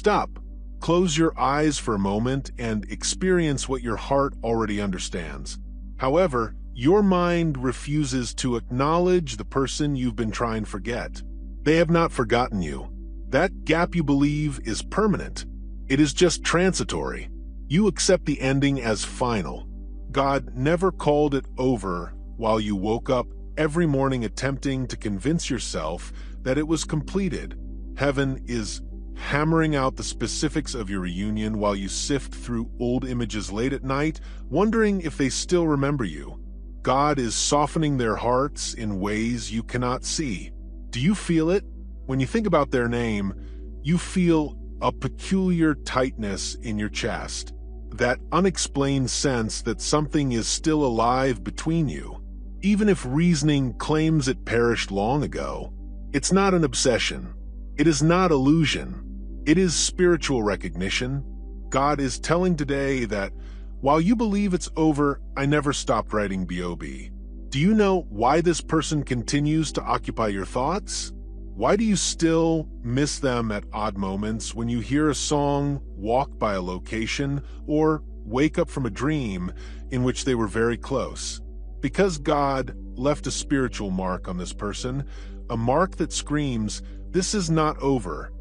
Stop. Close your eyes for a moment and experience what your heart already understands. However, your mind refuses to acknowledge the person you've been trying to forget. They have not forgotten you. That gap you believe is permanent. It is just transitory. You accept the ending as final. God never called it over while you woke up every morning attempting to convince yourself that it was completed. Heaven is hammering out the specifics of your reunion while you sift through old images late at night, wondering if they still remember you. God is softening their hearts in ways you cannot see. Do you feel it? When you think about their name, you feel a peculiar tightness in your chest, that unexplained sense that something is still alive between you. Even if reasoning claims it perished long ago, it's not an obsession. It is not illusion. It is spiritual recognition. God is telling today that while you believe it's over, I never stopped writing B.O.B. Do you know why this person continues to occupy your thoughts? Why do you still miss them at odd moments when you hear a song, walk by a location, or wake up from a dream in which they were very close? Because God left a spiritual mark on this person, a mark that screams, "This is not over.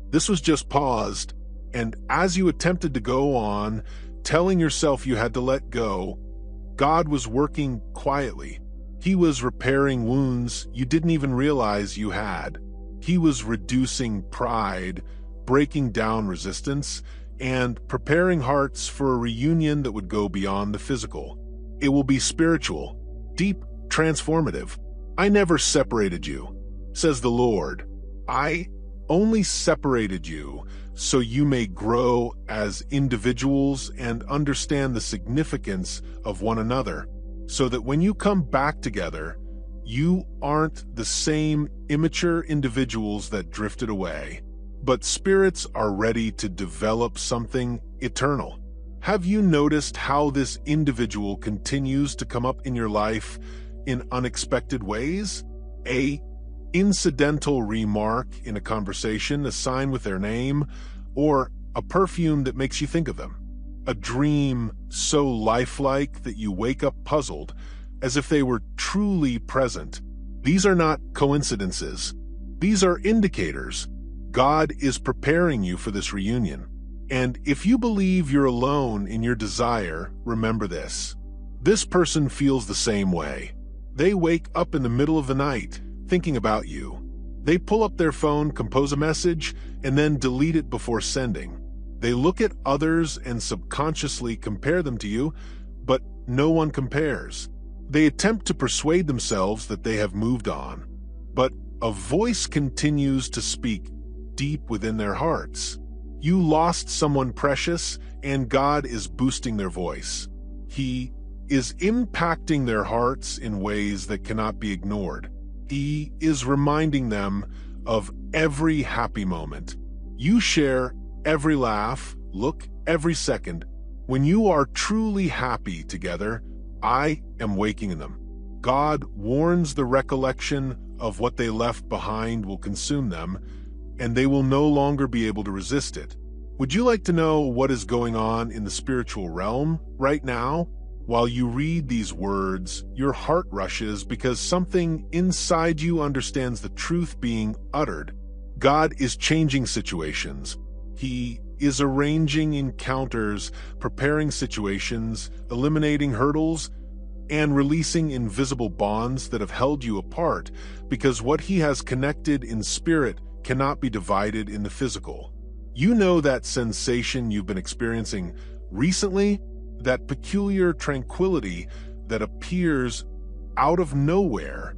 This was just paused." And as you attempted to go on, telling yourself you had to let go, God was working quietly. He was repairing wounds you didn't even realize you had. He was reducing pride, breaking down resistance, and preparing hearts for a reunion that would go beyond the physical. It will be spiritual, deep, transformative. I never separated you, says the Lord. I only separated you so you may grow as individuals and understand the significance of one another, so that when you come back together, you aren't the same immature individuals that drifted away, but spirits are ready to develop something eternal. Have you noticed how this individual continues to come up in your life in unexpected ways? A incidental remark in a conversation, a sign with their name, or a perfume that makes you think of them. A dream so lifelike that you wake up puzzled, as if they were truly present. These are not coincidences. These are indicators. God is preparing you for this reunion. And if you believe you're alone in your desire, remember this. This person feels the same way. They wake up in the middle of the night, thinking about you. They pull up their phone, compose a message, and then delete it before sending. They look at others and subconsciously compare them to you, but no one compares. They attempt to persuade themselves that they have moved on, but a voice continues to speak deep within their hearts. You lost someone precious, and God is boosting their voice. He is impacting their hearts in ways that cannot be ignored. He is reminding them of every happy moment. You share every laugh, look, every second. When you are truly happy together, I am waking in them. God warns the recollection of what they left behind will consume them, and they will no longer be able to resist it. Would you like to know what is going on in the spiritual realm right now? While you read these words, your heart rushes because something inside you understands the truth being uttered. God is changing situations. He is arranging encounters, preparing situations, eliminating hurdles, and releasing invisible bonds that have held you apart, because what He has connected in spirit cannot be divided in the physical. You know that sensation you've been experiencing recently? That peculiar tranquility that appears out of nowhere,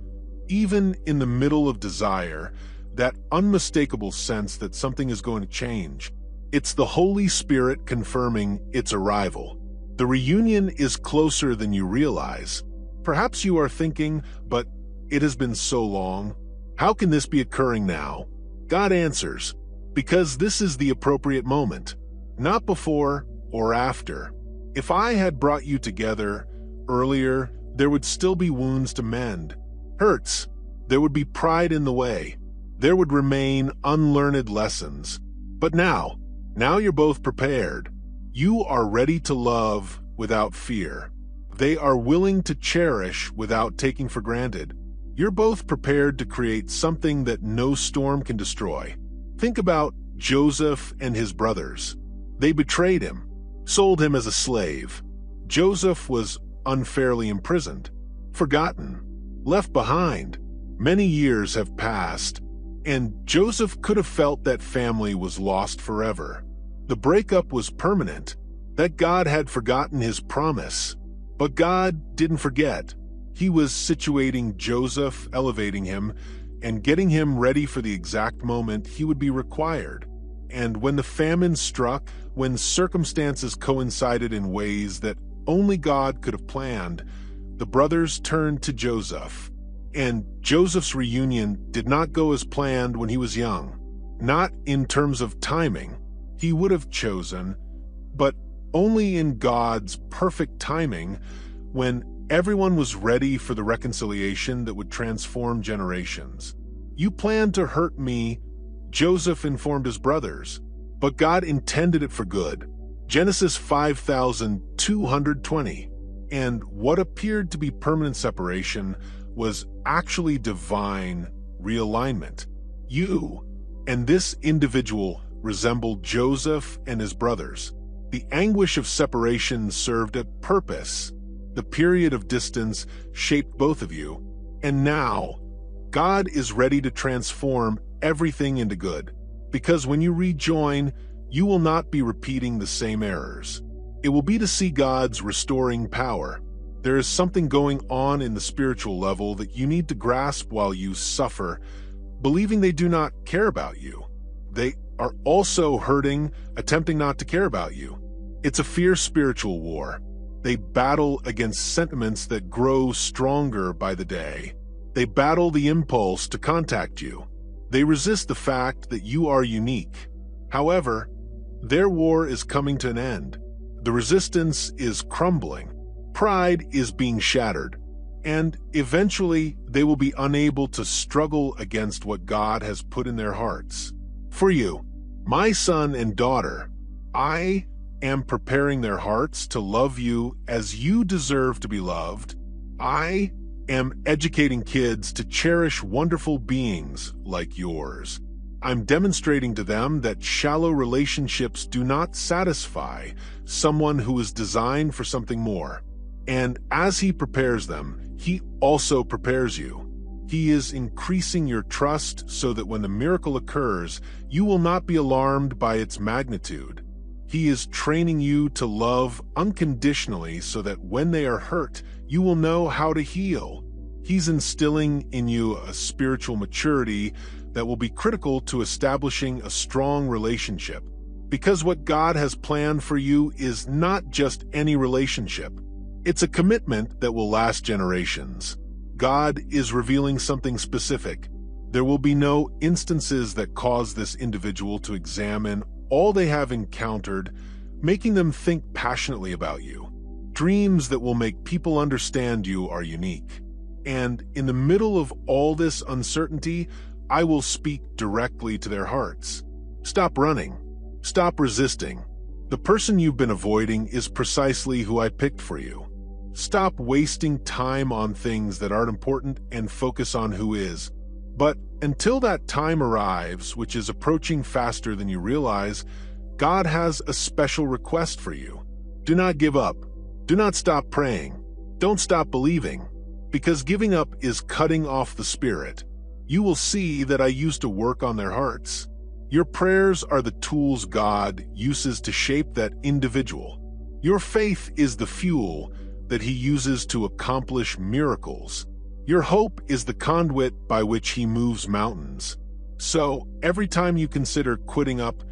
even in the middle of desire, that unmistakable sense that something is going to change. It's the Holy Spirit confirming its arrival. The reunion is closer than you realize. Perhaps you are thinking, but it has been so long. How can this be occurring now? God answers, because this is the appropriate moment, not before or after. If I had brought you together earlier, there would still be wounds to mend, hurts. There would be pride in the way. There would remain unlearned lessons. But now, Now you're both prepared. You are ready to love without fear. They are willing to cherish without taking for granted. You're both prepared to create something that no storm can destroy. Think about Joseph and his brothers. They betrayed him, sold him as a slave. Joseph was unfairly imprisoned, forgotten, left behind. Many years have passed, and Joseph could have felt that family was lost forever. The breakup was permanent, that God had forgotten his promise. But God didn't forget. He was situating Joseph, elevating him, and getting him ready for the exact moment he would be required. And when the famine struck, when circumstances coincided in ways that only God could have planned, the brothers turned to Joseph. And Joseph's reunion did not go as planned when he was young. Not in terms of timing. He would have chosen, but only in God's perfect timing, when everyone was ready for the reconciliation that would transform generations. You planned to hurt me, Joseph informed his brothers, but God intended it for good. Genesis 5,220. And what appeared to be permanent separation was actually divine realignment. You and this individual resembled Joseph and his brothers. The anguish of separation served a purpose. The period of distance shaped both of you. And now, God is ready to transform everything into good. Because when you rejoin, you will not be repeating the same errors. It will be to see God's restoring power. There is something going on in the spiritual level that you need to grasp while you suffer, believing they do not care about you. They are also hurting, attempting not to care about you. It's a fierce spiritual war. They battle against sentiments that grow stronger by the day. They battle the impulse to contact you. They resist the fact that you are unique. However, their war is coming to an end. The resistance is crumbling. Pride is being shattered. And eventually, they will be unable to struggle against what God has put in their hearts. For you, my son and daughter, I am preparing their hearts to love you as you deserve to be loved. I am educating kids to cherish wonderful beings like yours. I'm demonstrating to them that shallow relationships do not satisfy someone who is designed for something more. And as he prepares them, he also prepares you. He is increasing your trust so that when the miracle occurs, you will not be alarmed by its magnitude. He is training you to love unconditionally so that when they are hurt, you will know how to heal. He's instilling in you a spiritual maturity that will be critical to establishing a strong relationship. Because what God has planned for you is not just any relationship. It's a commitment that will last generations. God is revealing something specific. There will be no instances that cause this individual to examine all they have encountered, making them think passionately about you. Dreams that will make people understand you are unique. And in the middle of all this uncertainty, I will speak directly to their hearts. Stop running. Stop resisting. The person you've been avoiding is precisely who I picked for you. Stop wasting time on things that aren't important and focus on who is. But until that time arrives, which is approaching faster than you realize, God has a special request for you. Do not give up. Do not stop praying. Don't stop believing. Because giving up is cutting off the spirit. You will see that I used to work on their hearts. Your prayers are the tools God uses to shape that individual. Your faith is the fuel that He uses to accomplish miracles. Your hope is the conduit by which He moves mountains. So, every time you consider quitting up,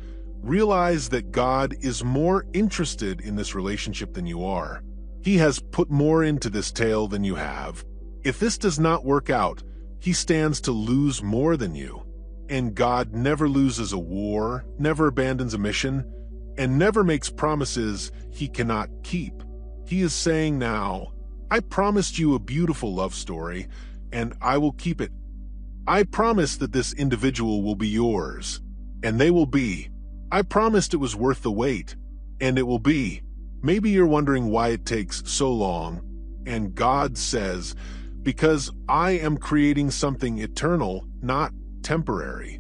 realize that God is more interested in this relationship than you are. He has put more into this tale than you have. If this does not work out, He stands to lose more than you. And God never loses a war, never abandons a mission, and never makes promises He cannot keep. He is saying now, I promised you a beautiful love story, and I will keep it. I promise that this individual will be yours, and they will be. I promised it was worth the wait, and it will be. Maybe you're wondering why it takes so long, and God says, because I am creating something eternal, not temporary.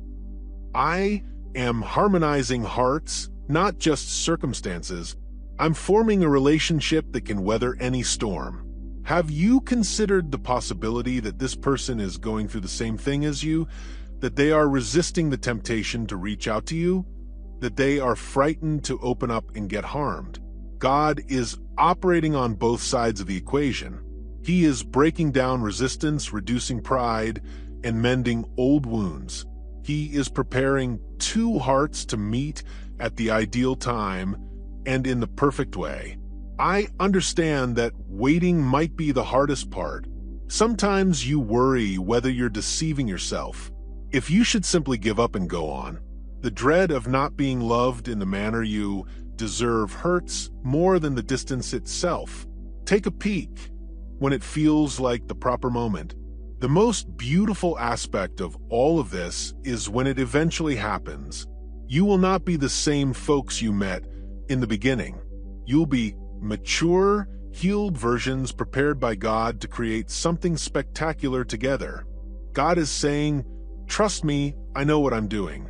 I am harmonizing hearts, not just circumstances. I'm forming a relationship that can weather any storm. Have you considered the possibility that this person is going through the same thing as you, that they are resisting the temptation to reach out to you, that they are frightened to open up and get harmed? God is operating on both sides of the equation. He is breaking down resistance, reducing pride, and mending old wounds. He is preparing two hearts to meet at the ideal time and in the perfect way. I understand that waiting might be the hardest part. Sometimes you worry whether you're deceiving yourself, if you should simply give up and go on. The dread of not being loved in the manner you deserve hurts more than the distance itself. Take a peek when it feels like the proper moment. The most beautiful aspect of all of this is when it eventually happens. You will not be the same folks you met in the beginning. You'll be mature, healed versions prepared by God to create something spectacular together. God is saying, trust me, I know what I'm doing.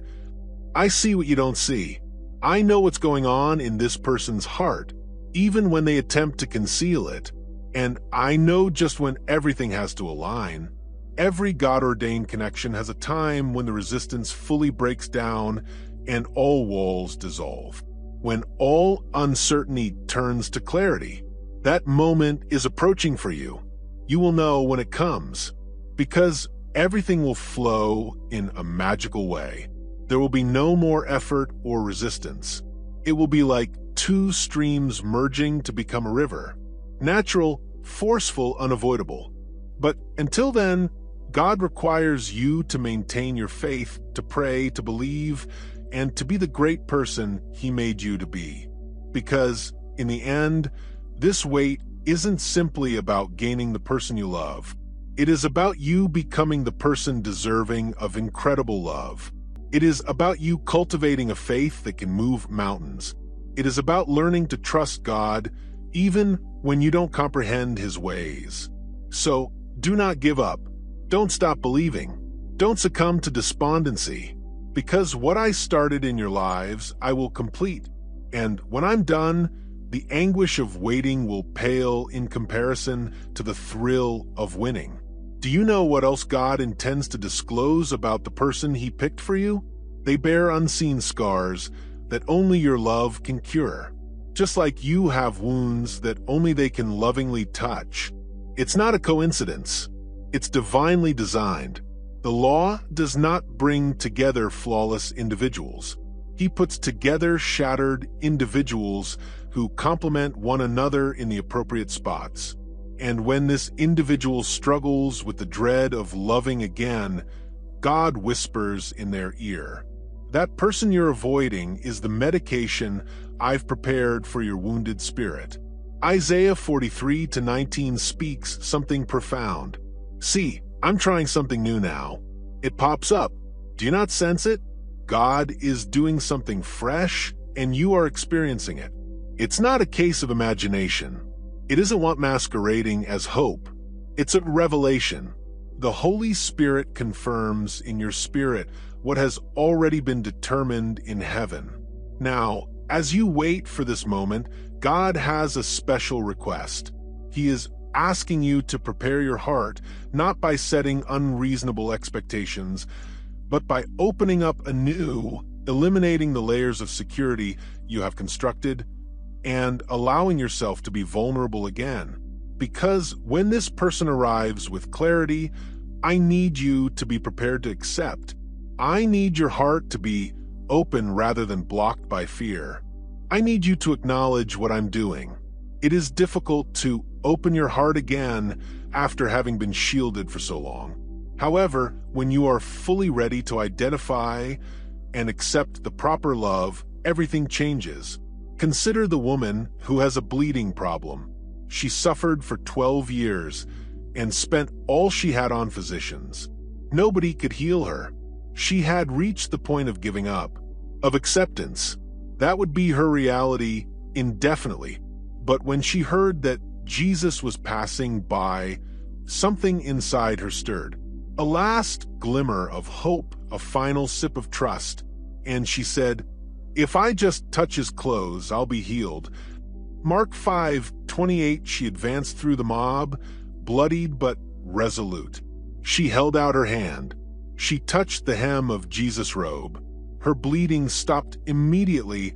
I see what you don't see. I know what's going on in this person's heart, even when they attempt to conceal it. And I know just when everything has to align. Every God-ordained connection has a time when the resistance fully breaks down and all walls dissolve. When all uncertainty turns to clarity, that moment is approaching for you. You will know when it comes, because everything will flow in a magical way. There will be no more effort or resistance. It will be like two streams merging to become a river. Natural, forceful, unavoidable. But until then, God requires you to maintain your faith, to pray, to believe, and to be the great person He made you to be. Because, in the end, this wait isn't simply about gaining the person you love. It is about you becoming the person deserving of incredible love. It is about you cultivating a faith that can move mountains. It is about learning to trust God even when you don't comprehend His ways. So, do not give up. Don't stop believing. Don't succumb to despondency. Because what I started in your lives, I will complete. And when I'm done, the anguish of waiting will pale in comparison to the thrill of winning. Do you know what else God intends to disclose about the person He picked for you? They bear unseen scars that only your love can cure. Just like you have wounds that only they can lovingly touch. It's not a coincidence. It's divinely designed. The law does not bring together flawless individuals. He puts together shattered individuals who complement one another in the appropriate spots. And when this individual struggles with the dread of loving again, God whispers in their ear, "That person you're avoiding is the medication I've prepared for your wounded spirit." Isaiah 43:19 speaks something profound. See, I'm trying something new now. It pops up. Do you not sense it? God is doing something fresh, and you are experiencing it. It's not a case of imagination. It isn't what masquerading as hope. It's a revelation. The Holy Spirit confirms in your spirit what has already been determined in heaven. Now, as you wait for this moment, God has a special request. He is asking you to prepare your heart, not by setting unreasonable expectations, but by opening up anew, eliminating the layers of security you have constructed, and allowing yourself to be vulnerable again. Because when this person arrives with clarity, I need you to be prepared to accept. I need your heart to be open rather than blocked by fear. I need you to acknowledge what I'm doing. It is difficult to open your heart again after having been shielded for so long. However, when you are fully ready to identify and accept the proper love, everything changes. Consider the woman who has a bleeding problem. She suffered for 12 years and spent all she had on physicians. Nobody could heal her. She had reached the point of giving up. of acceptance. That would be her reality indefinitely. But when she heard that Jesus was passing by, something inside her stirred. A last glimmer of hope, a final sip of trust. And she said, "If I just touch his clothes, I'll be healed." Mark 5:28, she advanced through the mob, bloodied but resolute. She held out her hand. She touched the hem of Jesus' robe. Her bleeding stopped immediately,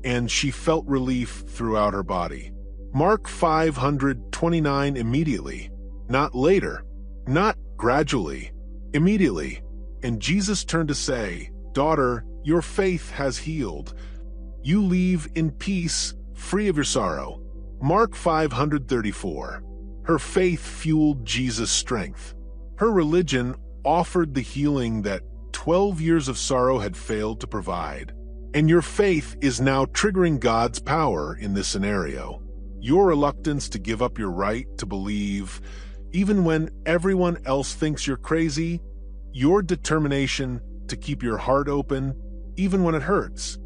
and she felt relief throughout her body. Mark 529, immediately. Not later. Not gradually. Immediately. And Jesus turned to say, "Daughter, your faith has healed. You leave in peace, free of your sorrow." Mark 534. Her faith fueled Jesus' strength. Her religion offered the healing that 12 years of sorrow had failed to provide. And your faith is now triggering God's power in this scenario. Your reluctance to give up your right to believe, even when everyone else thinks you're crazy, your determination to keep your heart open, even when it hurts.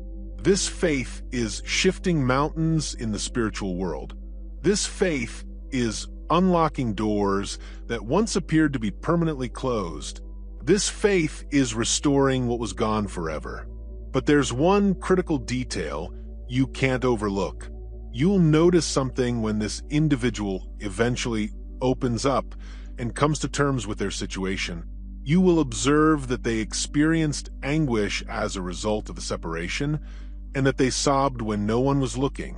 This faith is shifting mountains in the spiritual world. This faith is unlocking doors that once appeared to be permanently closed. This faith is restoring what was gone forever. But there's one critical detail you can't overlook. You'll notice something when this individual eventually opens up and comes to terms with their situation. You will observe that they experienced anguish as a result of the separation, and that they sobbed when no one was looking.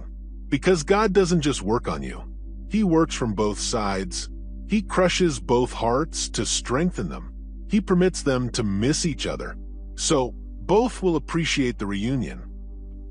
Because God doesn't just work on you. He works from both sides. He crushes both hearts to strengthen them. He permits them to miss each other, so both will appreciate the reunion.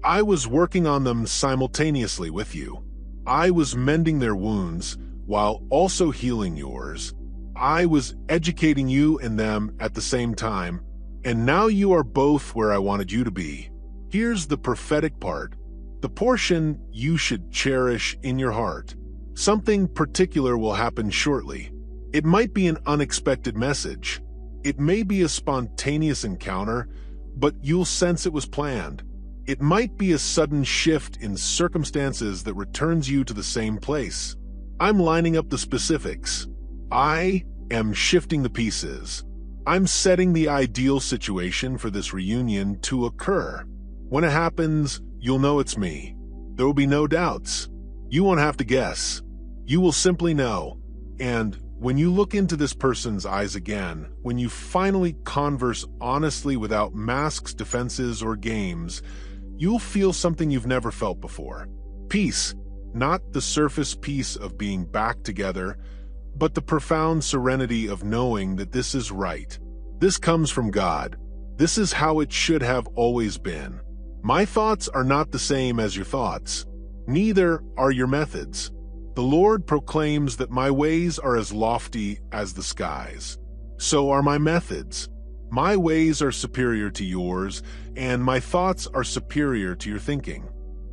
I was working on them simultaneously with you. I was mending their wounds while also healing yours. I was educating you and them at the same time, and now you are both where I wanted you to be. Here's the prophetic part, the portion you should cherish in your heart. Something particular will happen shortly. It might be an unexpected message. It may be a spontaneous encounter, but you'll sense it was planned. It might be a sudden shift in circumstances that returns you to the same place. I'm lining up the specifics. I am shifting the pieces. I'm setting the ideal situation for this reunion to occur. When it happens, you'll know it's me. There will be no doubts. You won't have to guess. You will simply know. And when you look into this person's eyes again, when you finally converse honestly without masks, defenses, or games, you'll feel something you've never felt before. Peace, not the surface peace of being back together, but the profound serenity of knowing that this is right. This comes from God. This is how it should have always been. My thoughts are not the same as your thoughts. Neither are your methods. The Lord proclaims that my ways are as lofty as the skies. So are my methods. My ways are superior to yours, and my thoughts are superior to your thinking.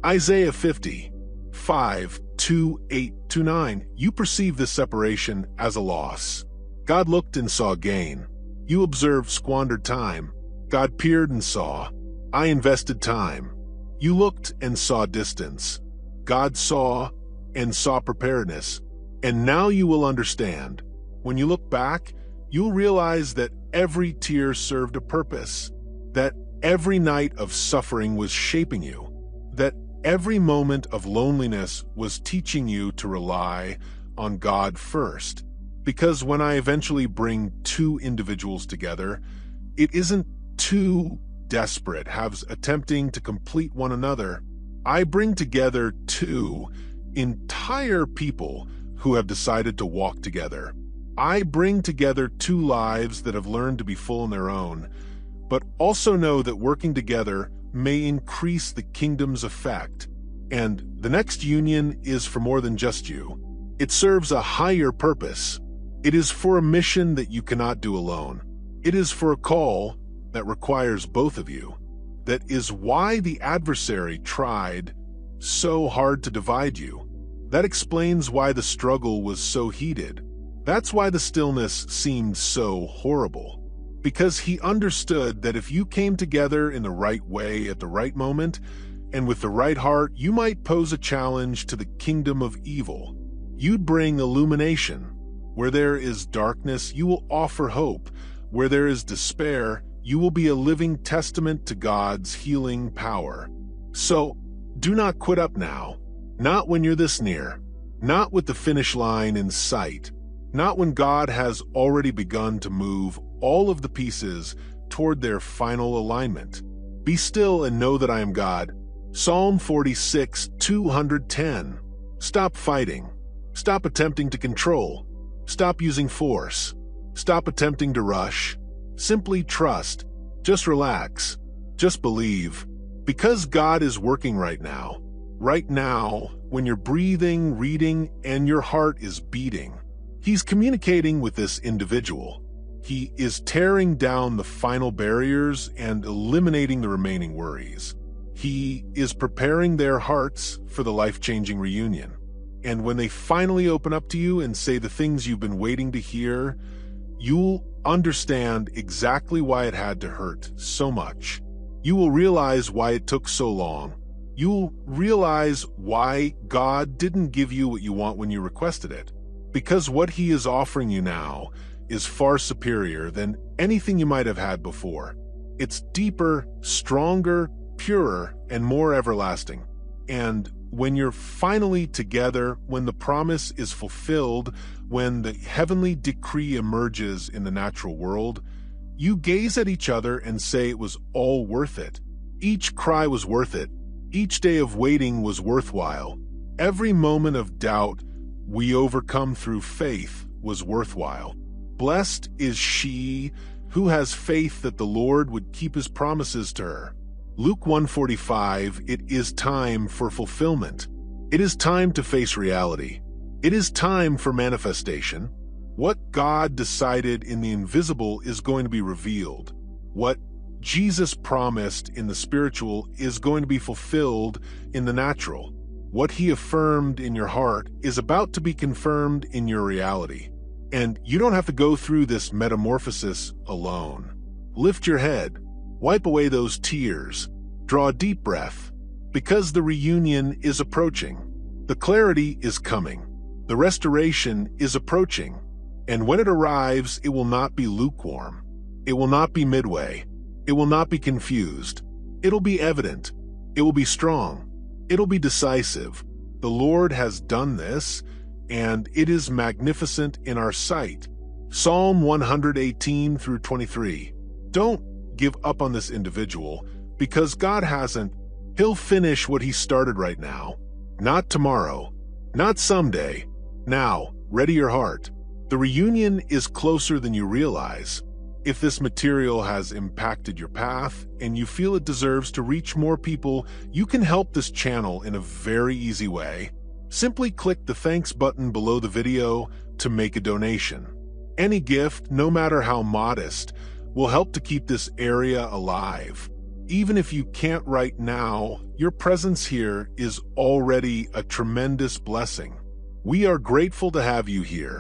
Isaiah 50:5-8-9. You perceive this separation as a loss. God looked and saw gain. You observed squandered time. God peered and saw. I invested time. You looked and saw distance. God saw and saw preparedness. And now you will understand. When you look back, you'll realize that every tear served a purpose, that every night of suffering was shaping you, that every moment of loneliness was teaching you to rely on God first. Because when I eventually bring two individuals together, it isn't two desperate halves attempting to complete one another. I bring together two entire people who have decided to walk together. I bring together two lives that have learned to be full in their own, but also know that working together may increase the kingdom's effect. And the next union is for more than just you. It serves a higher purpose. It is for a mission that you cannot do alone. It is for a call that requires both of you. That is why the adversary tried so hard to divide you. That explains why the struggle was so heated. That's why the stillness seemed so horrible. because he understood that if you came together in the right way at the right moment and with the right heart, you might pose a challenge to the kingdom of evil. You'd bring illumination. Where there is darkness, you will offer hope. Where there is despair, you will be a living testament to God's healing power. So, do not quit up now. Not when you're this near. Not with the finish line in sight. Not when God has already begun to move all of the pieces toward their final alignment. Be still and know that I am God. Psalm 46:210. Stop fighting. Stop attempting to control. Stop using force. Stop attempting to rush. Simply trust. Just relax. Just believe. Because God is working right now. Right now, when you're breathing, reading, and your heart is beating. He's communicating with this individual. He is tearing down the final barriers and eliminating the remaining worries. He is preparing their hearts for the life-changing reunion. And when they finally open up to you and say the things you've been waiting to hear, you'll understand exactly why it had to hurt so much. You will realize why it took so long. You'll realize why God didn't give you what you want when you requested it. Because what He is offering you now is far superior than anything you might have had before. It's deeper, stronger, purer, and more everlasting. And when you're finally together, when the promise is fulfilled, when the heavenly decree emerges in the natural world, you gaze at each other and say it was all worth it. Each cry was worth it. Each day of waiting was worthwhile. Every moment of doubt we overcome through faith was worthwhile. Blessed is she who has faith that the Lord would keep His promises to her. Luke 1:45, it is time for fulfillment. It is time to face reality. It is time for manifestation. What God decided in the invisible is going to be revealed. What Jesus promised in the spiritual is going to be fulfilled in the natural. What He affirmed in your heart is about to be confirmed in your reality. And you don't have to go through this metamorphosis alone. Lift your head. Wipe away those tears. Draw a deep breath. Because the reunion is approaching. The clarity is coming. The restoration is approaching. And when it arrives, it will not be lukewarm. It will not be midway. It will not be confused. It'll be evident. It will be strong. It'll be decisive. The Lord has done this, and it is magnificent in our sight. Psalm 118-23. Don't give up on this individual, because God hasn't. He'll finish what He started right now. Not tomorrow. Not someday. Now, ready your heart. The reunion is closer than you realize. If this material has impacted your path and you feel it deserves to reach more people, you can help this channel in a very easy way. Simply click the thanks button below the video to make a donation. Any gift, no matter how modest, will help to keep this area alive. Even if you can't right now, your presence here is already a tremendous blessing. We are grateful to have you here.